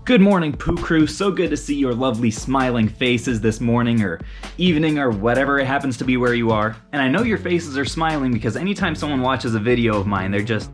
Good morning, Poo Crew. So good to see your lovely smiling faces this morning or evening or whatever it happens to be where you are. And I know your faces are smiling because anytime someone watches a video of mine, they're just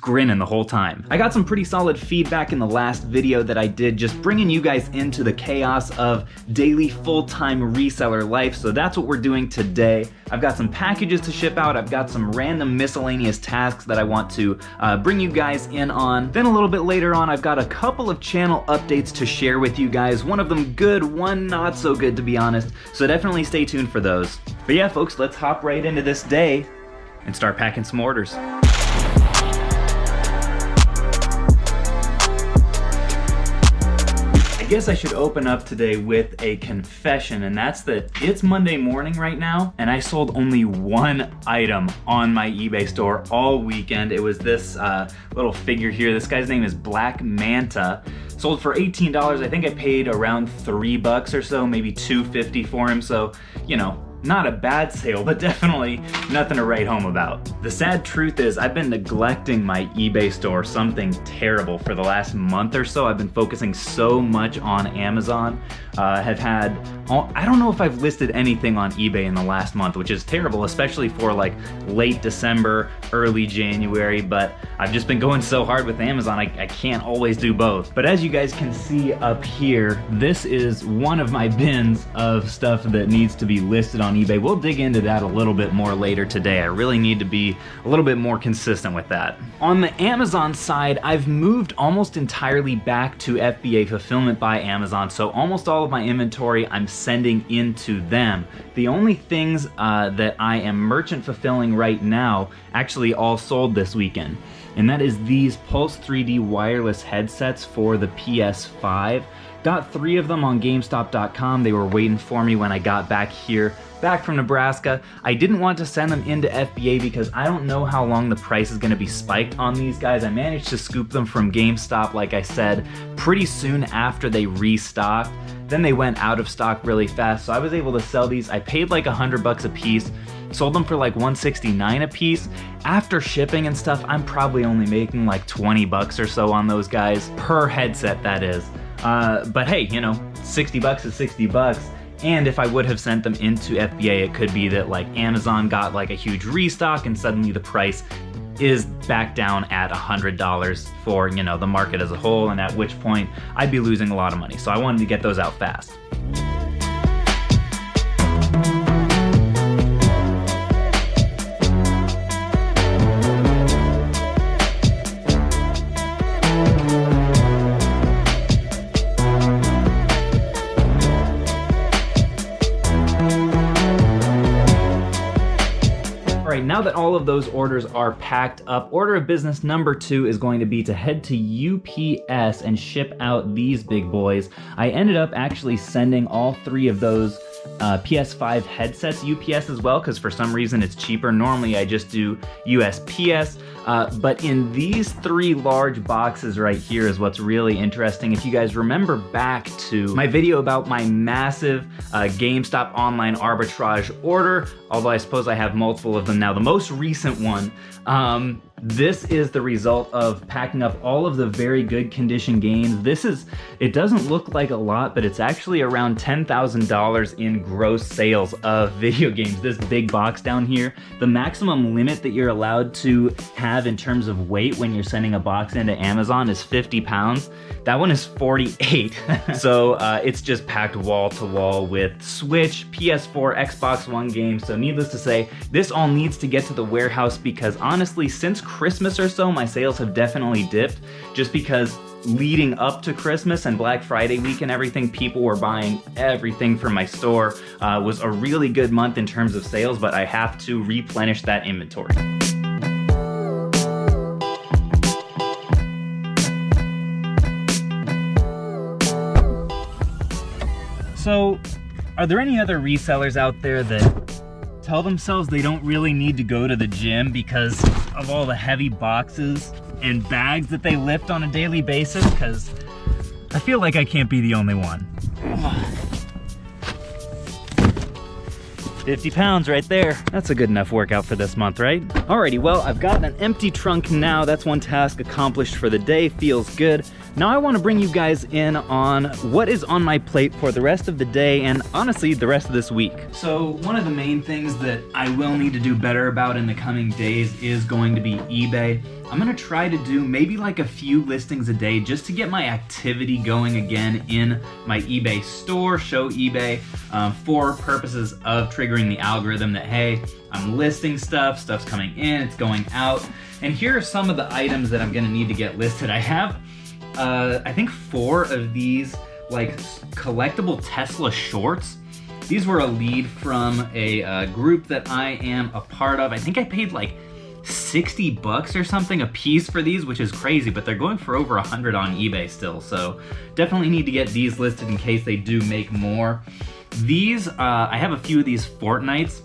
grinning the whole time. I got some pretty solid feedback in the last video that I did, just bringing you guys into the chaos of daily full-time reseller life, so that's what we're doing today. I've got some packages to ship out, I've got some random miscellaneous tasks that I want to bring you guys in on. Then a little bit later on, I've got a couple of channel updates to share with you guys. One of them good, one not so good to be honest, so definitely stay tuned for those. But yeah folks, let's hop right into this day and start packing some orders. I guess I should open up today with a confession, and that's that it's Monday morning right now, and I sold only one item on my eBay store all weekend. It was this little figure here. This guy's name is Black Manta. Sold for $18. I think I paid around $3 or so, maybe $2.50 for him, so, you know, not a bad sale, but definitely nothing to write home about. The sad truth is I've been neglecting my eBay store something terrible for the last month or so. I've been focusing so much on Amazon. I don't know if I've listed anything on eBay in the last month, which is terrible, especially for like late December, early January, but I've just been going so hard with Amazon, I can't always do both. But as you guys can see up here, this is one of my bins of stuff that needs to be listed on eBay. We'll dig into that a little bit more later today. I really need to be a little bit more consistent with that. On the Amazon side, I've moved almost entirely back to FBA Fulfillment by Amazon, so almost all of my inventory I'm sending into them. The only things that I am merchant fulfilling right now actually all sold this weekend, and that is these Pulse 3D wireless headsets for the PS5. Got 3 of them on GameStop.com. They were waiting for me when I got back from Nebraska. I didn't want to send them into FBA because I don't know how long the price is going to be spiked on these guys. I managed to scoop them from GameStop, like I said, pretty soon after they restocked. Then they went out of stock really fast, so I was able to sell these. I paid like $100 a piece, sold them for like $169 a piece. After shipping and stuff, I'm probably only making like $20 or so on those guys, per headset that is. But hey, you know, $60 is $60. And if I would have sent them into FBA, it could be that like Amazon got like a huge restock and suddenly the price is back down at $100 for, you know, the market as a whole, and at which point I'd be losing a lot of money. So I wanted to get those out fast. Now that all of those orders are packed up, order of business number 2 is going to be to head to UPS and ship out these big boys. I ended up actually sending all 3 of those PS5 headsets UPS as well, because for some reason it's cheaper. Normally I just do USPS, but in these 3 large boxes right here is what's really interesting. If you guys remember back to my video about my massive GameStop online arbitrage order, although I suppose I have multiple of them now, the most recent one, this is the result of packing up all of the very good condition games. It doesn't look like a lot, but it's actually around $10,000 in gross sales of video games. This big box down here, the maximum limit that you're allowed to have in terms of weight when you're sending a box into Amazon is 50 pounds. That one is 48. So it's just packed wall to wall with Switch, PS4, Xbox One games. So needless to say, this all needs to get to the warehouse because honestly, since Christmas or so, my sales have definitely dipped just because leading up to Christmas and Black Friday week and everything, people were buying everything from my store. Was a really good month in terms of sales, but I have to replenish that inventory. So, are there any other resellers out there that tell themselves they don't really need to go to the gym because of all the heavy boxes and bags that they lift on a daily basis? Because I feel like I can't be the only one. 50 pounds right there. That's a good enough workout for this month, right? Alrighty, well, I've got an empty trunk now. That's one task accomplished for the day. Feels good. Now I want to bring you guys in on what is on my plate for the rest of the day and honestly the rest of this week. So one of the main things that I will need to do better about in the coming days is going to be eBay. I'm gonna try to do maybe like a few listings a day just to get my activity going again in my eBay store, show eBay for purposes of triggering the algorithm that, hey, I'm listing stuff, stuff's coming in, it's going out. And here are some of the items that I'm gonna need to get listed. I have I think 4 of these like collectible Tesla shorts. These were a lead from a group that I am a part of. I think I paid like $60 or something a piece for these, which is crazy, but they're going for over 100 on eBay still. So definitely need to get these listed in case they do make more. These, I have a few of these Fortnites.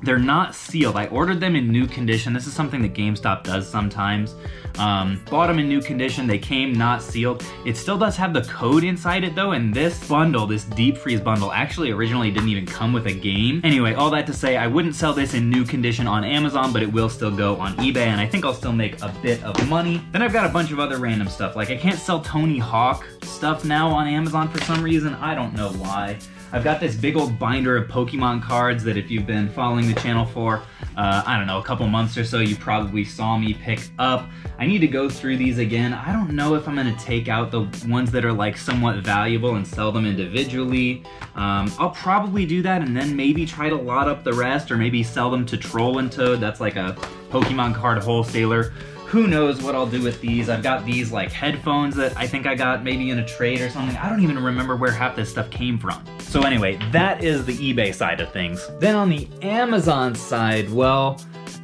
They're not sealed. I ordered them in new condition. This is something that GameStop does sometimes. Bought them in new condition. They came not sealed. It still does have the code inside it though, and this bundle, this deep freeze bundle, actually originally didn't even come with a game. Anyway, all that to say, I wouldn't sell this in new condition on Amazon, but it will still go on eBay, and I think I'll still make a bit of money. Then I've got a bunch of other random stuff. Like I can't sell Tony Hawk stuff now on Amazon for some reason. I don't know why. I've got this big old binder of Pokemon cards that if you've been following the channel for, I don't know, a couple months or so, you probably saw me pick up. I need to go through these again. I don't know if I'm gonna take out the ones that are like somewhat valuable and sell them individually. I'll probably do that and then maybe try to lot up the rest or maybe sell them to Troll and Toad. That's like a Pokemon card wholesaler. Who knows what I'll do with these. I've got these like headphones that I think I got maybe in a trade or something. I don't even remember where half this stuff came from. So anyway, that is the eBay side of things. Then on the Amazon side, well,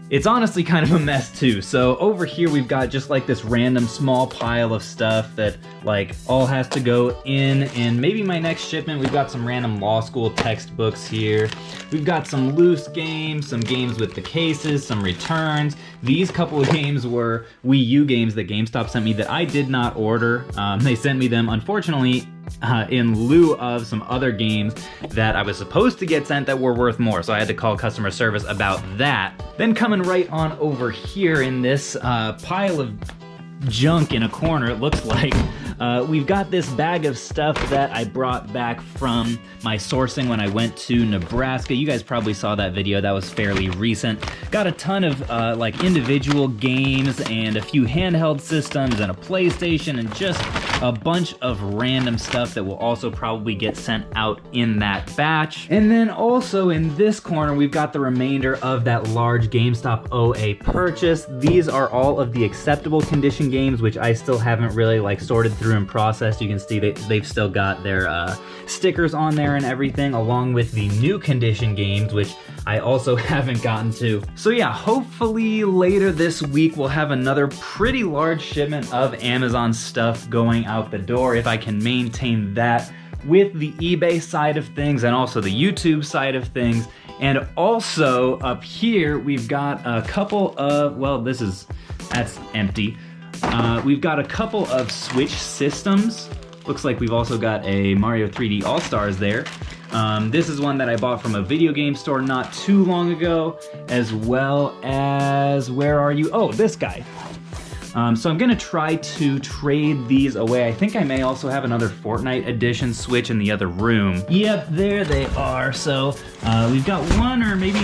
it's honestly kind of a mess too. So over here we've got just like this random small pile of stuff that like all has to go in maybe my next shipment. We've got some random law school textbooks here. We've got some loose games, some games with the cases, some returns. These couple of games were Wii U games that GameStop sent me that I did not order. They sent me them, unfortunately, in lieu of some other games that I was supposed to get sent that were worth more. So I had to call customer service about that. Then coming right on over here in this pile of junk in a corner, it looks like, we've got this bag of stuff that I brought back from my sourcing when I went to Nebraska. You guys probably saw that video, that was fairly recent. Got a ton of like individual games and a few handheld systems and a PlayStation and just a bunch of random stuff that will also probably get sent out in that batch. And then also in this corner, we've got the remainder of that large GameStop OA purchase. These are all of the acceptable condition games, which I still haven't really like sorted through and processed. You can see they've still got their stickers on there and everything, along with the new condition games, which I also haven't gotten to. So yeah, hopefully later this week we'll have another pretty large shipment of Amazon stuff going out the door if I can maintain that with the eBay side of things and also the YouTube side of things. And also up here we've got a couple of, well, that's empty. We've got a couple of Switch systems. Looks like we've also got a Mario 3D All-Stars there. This is one that I bought from a video game store not too long ago, as well as, where are you? Oh, this guy. So I'm gonna try to trade these away. I think I may also have another Fortnite edition Switch in the other room. Yep, there they are. So we've got one or maybe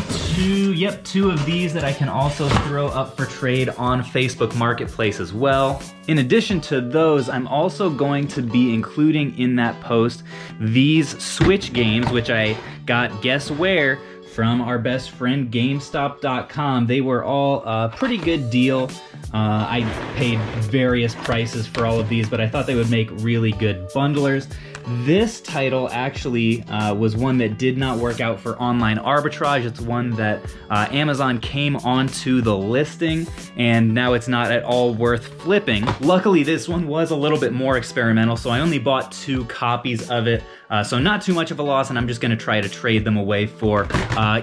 two of these that I can also throw up for trade on Facebook Marketplace as well. In addition to those, I'm also going to be including in that post these Switch games, which I got, guess where? From our best friend GameStop.com. They were all a pretty good deal. I paid various prices for all of these, but I thought they would make really good bundlers. This title actually was one that did not work out for online arbitrage. It's one that Amazon came onto the listing, and now it's not at all worth flipping. Luckily, this one was a little bit more experimental, so I only bought 2 copies of it. So not too much of a loss, and I'm just gonna try to trade them away for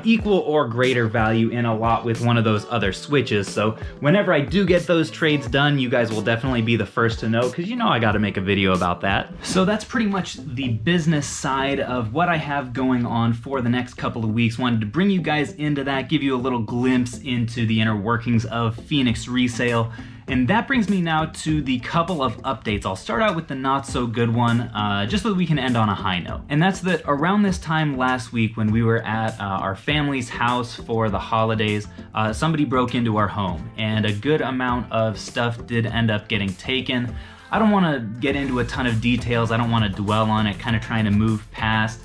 equal or greater value in a lot with one of those other Switches. So whenever I do get those trades done, you guys will definitely be the first to know, because you know I gotta make a video about that. So that's pretty much the business side of what I have going on for the next couple of weeks. Wanted to bring you guys into that, give you a little glimpse into the inner workings of Phoenix Resale, And that brings me now to the couple of updates. I'll start out with the not so good one, just so that we can end on a high note. And that's that around this time last week when we were at our family's house for the holidays, somebody broke into our home and a good amount of stuff did end up getting taken. I don't want to get into a ton of details. I don't want to dwell on it, kind of trying to move past.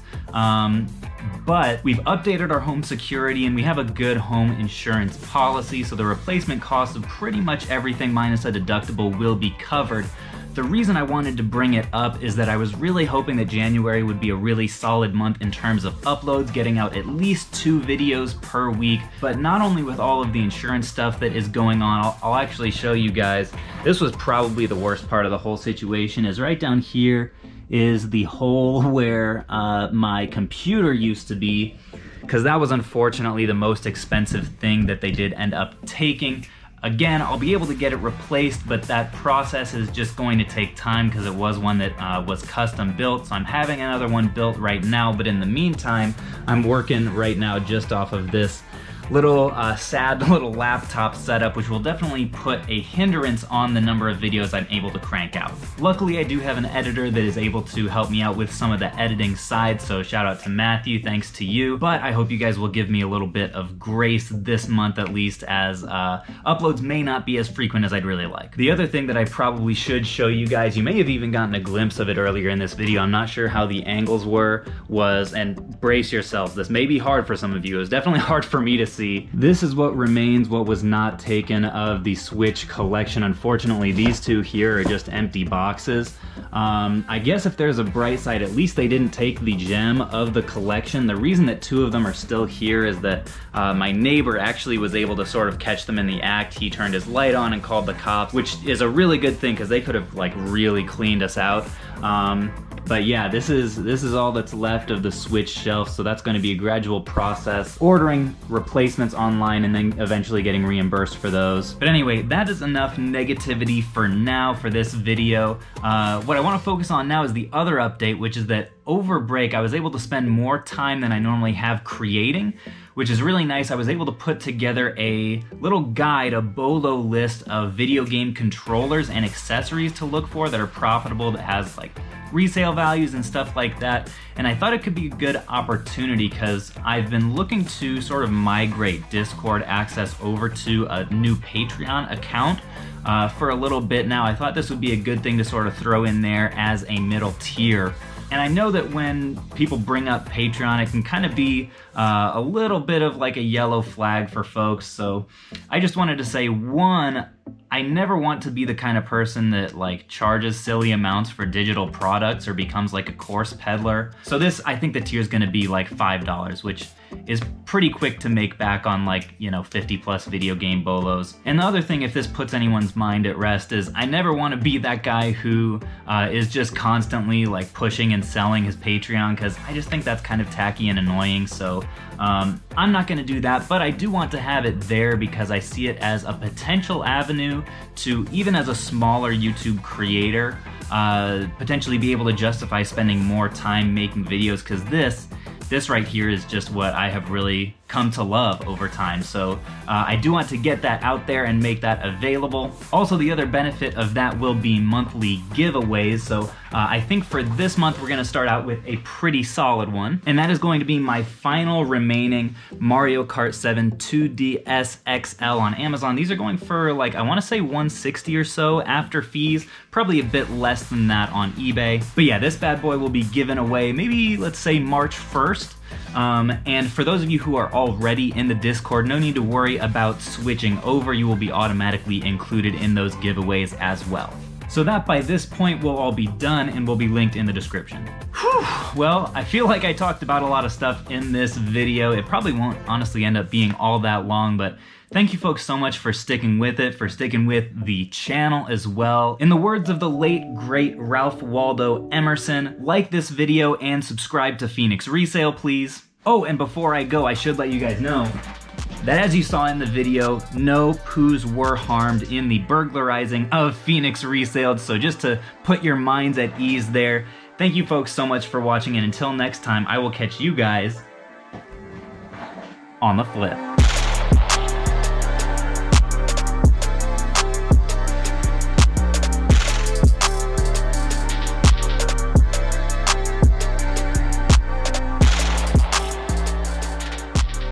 But we've updated our home security and we have a good home insurance policy, so the replacement cost of pretty much everything minus a deductible will be covered. The reason I wanted to bring it up is that I was really hoping that January would be a really solid month in terms of uploads, getting out at least 2 videos per week. But not only with all of the insurance stuff that is going on, I'll actually show you guys. This was probably the worst part of the whole situation, is right down here is the hole where my computer used to be, because that was unfortunately the most expensive thing that they did end up taking. Again, I'll be able to get it replaced, but that process is just going to take time because it was one that was custom built. So I'm having another one built right now, but in the meantime, I'm working right now just off of this little sad little laptop setup, which will definitely put a hindrance on the number of videos I'm able to crank out. Luckily, I do have an editor that is able to help me out with some of the editing side, so shout out to Matthew, thanks to you. But I hope you guys will give me a little bit of grace this month at least, as uploads may not be as frequent as I'd really like. The other thing that I probably should show you guys, you may have even gotten a glimpse of it earlier in this video, I'm not sure how the angles was, and brace yourselves, this may be hard for some of you, it was definitely hard for me to see. This is what remains, what was not taken of the Switch collection. Unfortunately, these two here are just empty boxes. I guess if there's a bright side, at least they didn't take the gem of the collection. The reason that 2 of them are still here is that my neighbor actually was able to sort of catch them in the act. He turned his light on and called the cops, which is a really good thing because they could have like really cleaned us out. But yeah, this is all that's left of the Switch shelf, so that's going to be a gradual process, ordering replacements online and then eventually getting reimbursed for those. But anyway, that is enough negativity for now for this video. What I want to focus on now is the other update, which is that over break I was able to spend more time than I normally have creating, which is really nice. I was able to put together a little guide, a bolo list of video game controllers and accessories to look for that are profitable, that has like resale values and stuff like that. And I thought it could be a good opportunity because I've been looking to sort of migrate Discord access over to a new Patreon account for a little bit now. I thought this would be a good thing to sort of throw in there as a middle tier. And I know that when people bring up Patreon, it can kind of be a little bit of like a yellow flag for folks. So I just wanted to say, one, I never want to be the kind of person that like charges silly amounts for digital products or becomes like a course peddler. So this, I think the tier is gonna be like $5, which is pretty quick to make back on like, you know, 50+ video game bolos. And the other thing, if this puts anyone's mind at rest, is I never want to be that guy who is just constantly like pushing and selling his Patreon, because I just think that's kind of tacky and annoying. So I'm not going to do that, but I do want to have it there because I see it as a potential avenue to, even as a smaller YouTube creator, potentially be able to justify spending more time making videos, because this right here is just what I have really come to love over time. So I do want to get that out there and make that available. Also, the other benefit of that will be monthly giveaways. So I think for this month, we're gonna start out with a pretty solid one. And that is going to be my final remaining Mario Kart 7 2DS XL on Amazon. These are going for like, I wanna say $160 or so after fees, probably a bit less than that on eBay. But yeah, this bad boy will be given away maybe, let's say March 1st. And for those of you who are already in the Discord, no need to worry about switching over. You will be automatically included in those giveaways as well. So that by this point will all be done and will be linked in the description. Whew. Well, I feel like I talked about a lot of stuff in this video. It probably won't honestly end up being all that long, but thank you folks so much for sticking with it, for sticking with the channel as well. In the words of the late, great Ralph Waldo Emerson, like this video and subscribe to Phoenix Resale, please. Oh, and before I go, I should let you guys know that as you saw in the video, no poos were harmed in the burglarizing of Phoenix Resale. So just to put your minds at ease there, thank you folks so much for watching, and until next time, I will catch you guys on the flip.